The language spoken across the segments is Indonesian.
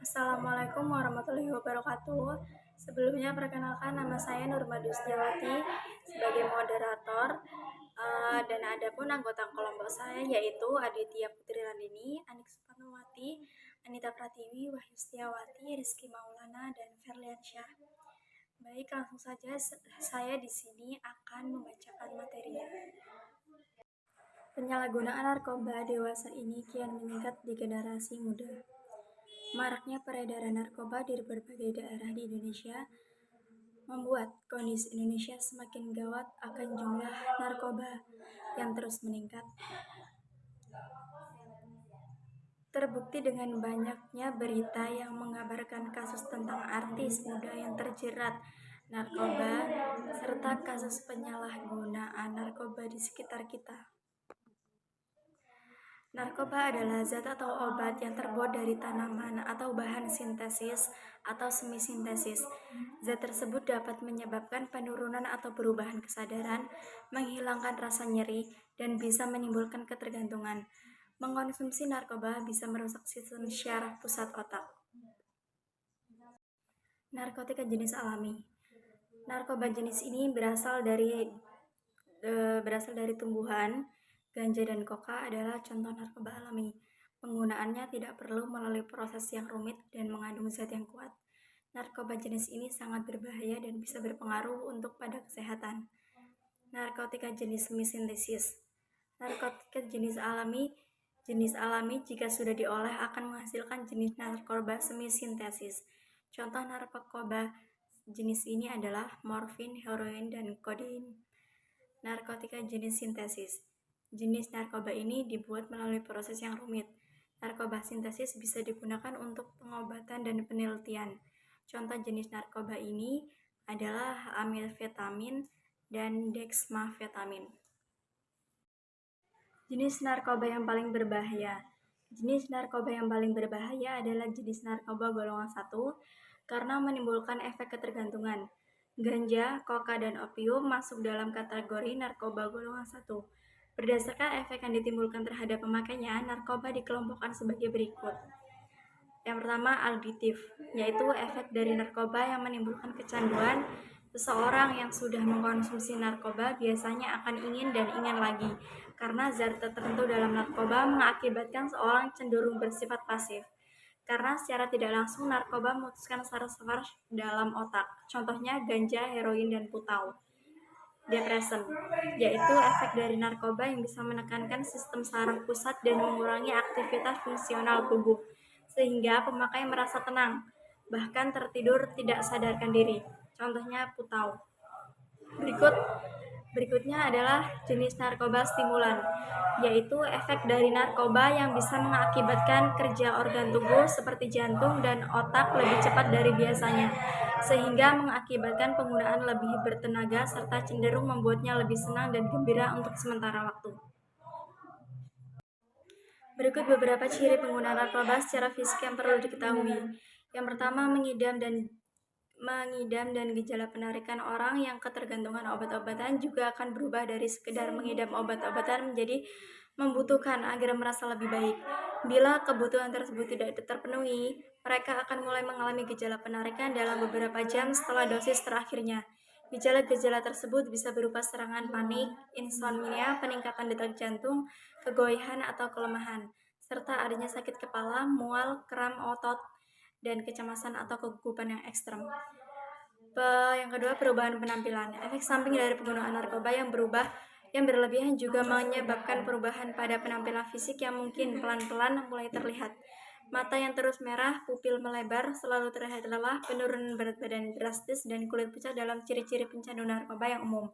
Assalamualaikum warahmatullahi wabarakatuh. Sebelumnya perkenalkan, nama saya Nurma Dusdiawati sebagai moderator, dan ada pun anggota kelompok saya yaitu Aditya Putri Randini, Anik Suparnowati, Anita Pratiwi, Wahyu Setiawati, Rizky Maulana, dan Ferliansyah. Baik, langsung saja saya di sini akan membacakan materinya. Penyalahgunaan narkoba dewasa ini kian meningkat di generasi muda. Maraknya peredaran narkoba di berbagai daerah di Indonesia membuat kondisi Indonesia semakin gawat akan jumlah narkoba yang terus meningkat. Terbukti dengan banyaknya berita yang mengabarkan kasus tentang artis muda yang terjerat narkoba serta kasus penyalahgunaan narkoba di sekitar kita. Narkoba adalah zat atau obat yang terbuat dari tanaman atau bahan sintesis atau semi-sintesis. Zat tersebut dapat menyebabkan penurunan atau perubahan kesadaran, menghilangkan rasa nyeri, dan bisa menimbulkan ketergantungan. Mengkonsumsi narkoba bisa merusak sistem syaraf pusat otak. Narkotika jenis alami. Narkoba jenis ini berasal dari tumbuhan. Ganja dan koka adalah contoh narkoba alami. Penggunaannya tidak perlu melalui proses yang rumit dan mengandung zat yang kuat. Narkoba jenis ini sangat berbahaya dan bisa berpengaruh untuk pada kesehatan. Narkotika jenis semi-sintesis. Narkotika jenis alami jika sudah diolah akan menghasilkan jenis narkoba semi-sintesis. Contoh narkoba jenis ini adalah morfin, heroin, dan kodein. Narkotika jenis sintesis. Jenis narkoba ini dibuat melalui proses yang rumit. Narkoba sintesis bisa digunakan untuk pengobatan dan penelitian. Contoh jenis narkoba ini adalah amfetamin dan dexmamfetamin. Jenis narkoba yang paling berbahaya. Jenis narkoba yang paling berbahaya adalah jenis narkoba golongan 1 karena menimbulkan efek ketergantungan. Ganja, koka, dan opium masuk dalam kategori narkoba golongan 1. Berdasarkan efek yang ditimbulkan terhadap pemakainya, narkoba dikelompokkan sebagai berikut. Yang pertama, aditif, yaitu efek dari narkoba yang menimbulkan kecanduan. Seseorang yang sudah mengkonsumsi narkoba biasanya akan ingin dan ingin lagi, karena zat tertentu dalam narkoba mengakibatkan seorang cenderung bersifat pasif. Karena secara tidak langsung narkoba memutuskan saraf-saraf dalam otak, contohnya ganja, heroin, dan putau. Depresen, yaitu efek dari narkoba yang bisa menekankan sistem saraf pusat dan mengurangi aktivitas fungsional tubuh, sehingga pemakai merasa tenang, bahkan tertidur tidak sadarkan diri. Contohnya putau. Berikutnya adalah jenis narkoba stimulan, yaitu efek dari narkoba yang bisa mengakibatkan kerja organ tubuh seperti jantung dan otak lebih cepat dari biasanya, sehingga mengakibatkan penggunaan lebih bertenaga serta cenderung membuatnya lebih senang dan gembira untuk sementara waktu. Berikut beberapa ciri pengguna narkoba secara fisik yang perlu diketahui. Yang pertama, mengidam dan gejala penarikan. Orang yang ketergantungan obat-obatan juga akan berubah dari sekedar mengidam obat-obatan menjadi membutuhkan agar merasa lebih baik. Bila kebutuhan tersebut tidak terpenuhi, mereka akan mulai mengalami gejala penarikan dalam beberapa jam setelah dosis terakhirnya. Gejala-gejala tersebut bisa berupa serangan panik, insomnia, peningkatan detak jantung, kegoyahan atau kelemahan, serta adanya sakit kepala, mual, kram otot, dan kecemasan atau kegugupan yang ekstrem. Yang kedua, perubahan penampilan. Efek samping dari penggunaan narkoba yang berlebihan juga menyebabkan perubahan pada penampilan fisik yang mungkin pelan-pelan mulai terlihat. Mata yang terus merah, pupil melebar, selalu terlihat lelah, penurunan berat badan drastis, dan kulit pucat dalam ciri-ciri pencandu narkoba yang umum.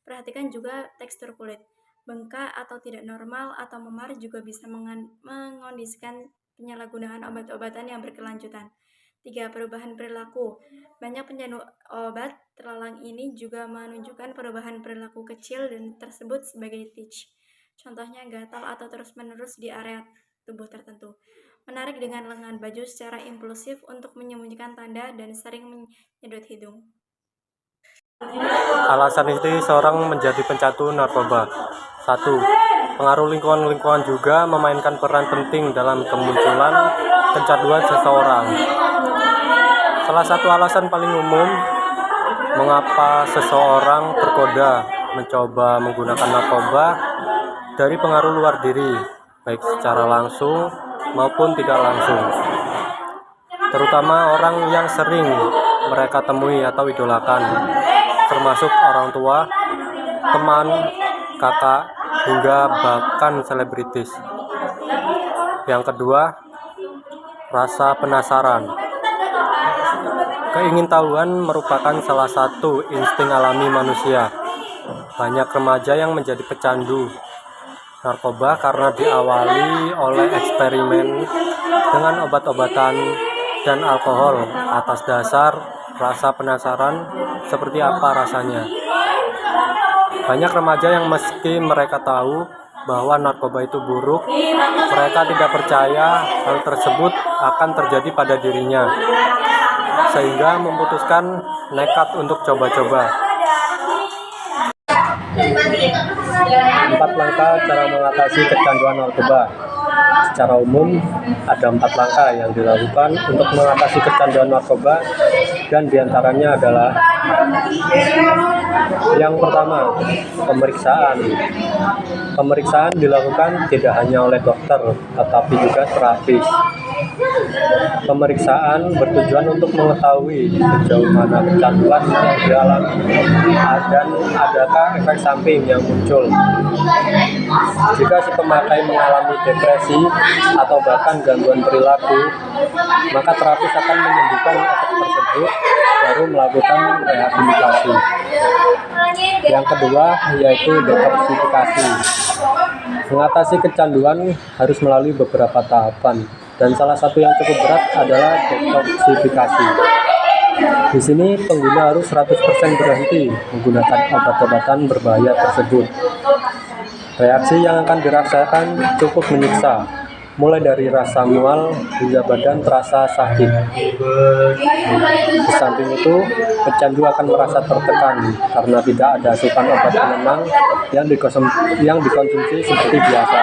Perhatikan juga tekstur kulit. Bengkak atau tidak normal atau memar juga bisa mengondisikan penyalahgunaan obat-obatan yang berkelanjutan. 3. Perubahan perilaku. Banyak pencandu obat terlarang ini juga menunjukkan perubahan perilaku kecil dan tersebut sebagai itch. Contohnya gatal atau terus-menerus di area tubuh tertentu. Menarik dengan lengan baju secara impulsif untuk menyembunyikan tanda dan sering menyedot hidung. Alasan istri seorang menjadi pencandu narkoba. 1. Pengaruh lingkungan juga memainkan peran penting dalam kemunculan kecanduan seseorang. Salah satu alasan paling umum mengapa seseorang tergoda mencoba menggunakan narkoba dari pengaruh luar diri, baik secara langsung maupun tidak langsung. Terutama orang yang sering mereka temui atau idolakan, termasuk orang tua, teman, kakak, hingga bahkan selebritis. Yang kedua, rasa penasaran. Keingintahuan merupakan salah satu insting alami manusia. Banyak remaja yang menjadi pecandu narkoba karena diawali oleh eksperimen dengan obat-obatan dan alkohol atas dasar rasa penasaran seperti apa rasanya. Banyak remaja yang meski mereka tahu bahwa narkoba itu buruk, mereka tidak percaya hal tersebut akan terjadi pada dirinya, sehingga memutuskan nekat untuk coba-coba. 4 langkah cara mengatasi kecanduan narkoba. Secara umum, ada 4 langkah yang dilakukan untuk mengatasi kecanduan narkoba, dan diantaranya adalah: yang pertama, pemeriksaan. Pemeriksaan dilakukan tidak hanya oleh dokter, tetapi juga terapis. Pemeriksaan bertujuan untuk mengetahui sejauh mana kecanduan yang dialami dan adakah efek samping yang muncul. Jika si pemakai mengalami depresi atau bahkan gangguan perilaku, maka terapis akan menyembuhkan efek tersebut baru melakukan rehabilitasi. Yang kedua yaitu detoksifikasi. Mengatasi kecanduan harus melalui beberapa tahapan, dan salah satu yang cukup berat adalah detoksifikasi. Di sini pengguna harus 100% berhenti menggunakan obat-obatan berbahaya tersebut. Reaksi yang akan dirasakan cukup menyiksa, mulai dari rasa mual hingga badan terasa sakit. Di samping itu, pecandu akan merasa tertekan karena tidak ada asupan obat penenang yang dikonsumsi seperti biasa.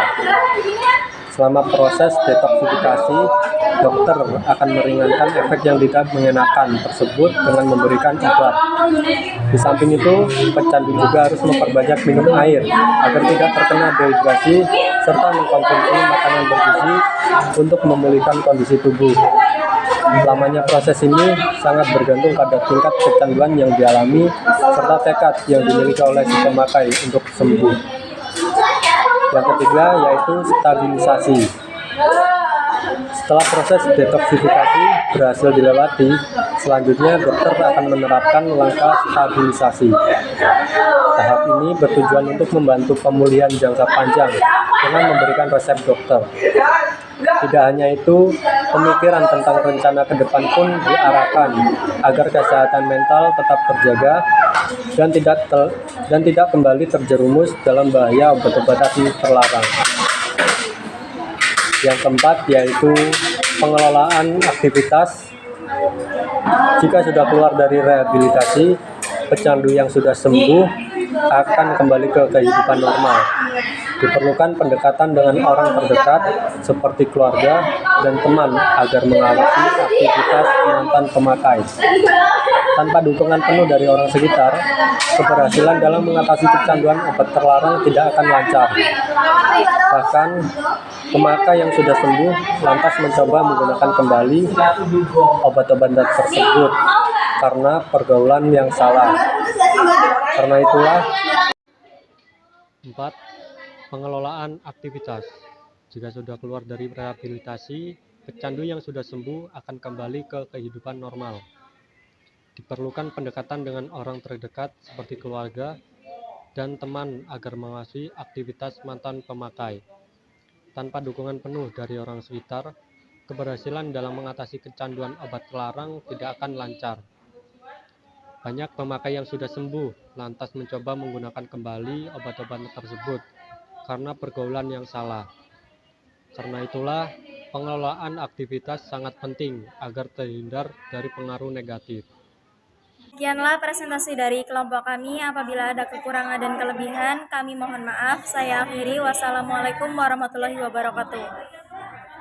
Selama proses detoksifikasi, dokter akan meringankan efek yang tidak mengenakan tersebut dengan memberikan obat. Di samping itu, pecandu juga harus memperbanyak minum air agar tidak terkena dehidrasi serta mengkonsumsi makanan bergizi untuk memulihkan kondisi tubuh. Lamanya proses ini sangat bergantung pada tingkat kecanduan yang dialami serta tekad yang dimiliki oleh si pemakai untuk sembuh. Yang ketiga yaitu stabilisasi. Setelah proses detoksifikasi berhasil dilewati, selanjutnya dokter akan menerapkan langkah stabilisasi. Tahap ini bertujuan untuk membantu pemulihan jangka panjang dengan memberikan resep dokter. Tidak hanya itu, pemikiran tentang rencana ke depan pun diarahkan agar kesehatan mental tetap terjaga dan tidak kembali terjerumus dalam bahaya obat-obatan terlarang. Yang keempat yaitu pengelolaan aktivitas. Jika sudah keluar dari rehabilitasi, pecandu yang sudah sembuh akan kembali ke kehidupan normal. Diperlukan pendekatan dengan orang terdekat seperti keluarga dan teman agar mengawasi aktivitas mantan pemakai. Tanpa dukungan penuh dari orang sekitar, keberhasilan dalam mengatasi kecanduan obat terlarang tidak akan lancar. Bahkan, pemakai yang sudah sembuh lantas mencoba menggunakan kembali obat-obatan tersebut karena pergaulan yang salah. Karena itulah, 4. Pengelolaan aktivitas. Jika sudah keluar dari rehabilitasi, pecandu yang sudah sembuh akan kembali ke kehidupan normal. Diperlukan pendekatan dengan orang terdekat seperti keluarga dan teman agar mengawasi aktivitas mantan pemakai. Tanpa dukungan penuh dari orang sekitar, keberhasilan dalam mengatasi kecanduan obat terlarang tidak akan lancar. Banyak pemakai yang sudah sembuh lantas mencoba menggunakan kembali obat-obatan tersebut karena pergaulan yang salah. Karena itulah, pengelolaan aktivitas sangat penting agar terhindar dari pengaruh negatif. Sekianlah presentasi dari kelompok kami. Apabila ada kekurangan dan kelebihan, kami mohon maaf. Saya akhiri. Wassalamualaikum warahmatullahi wabarakatuh.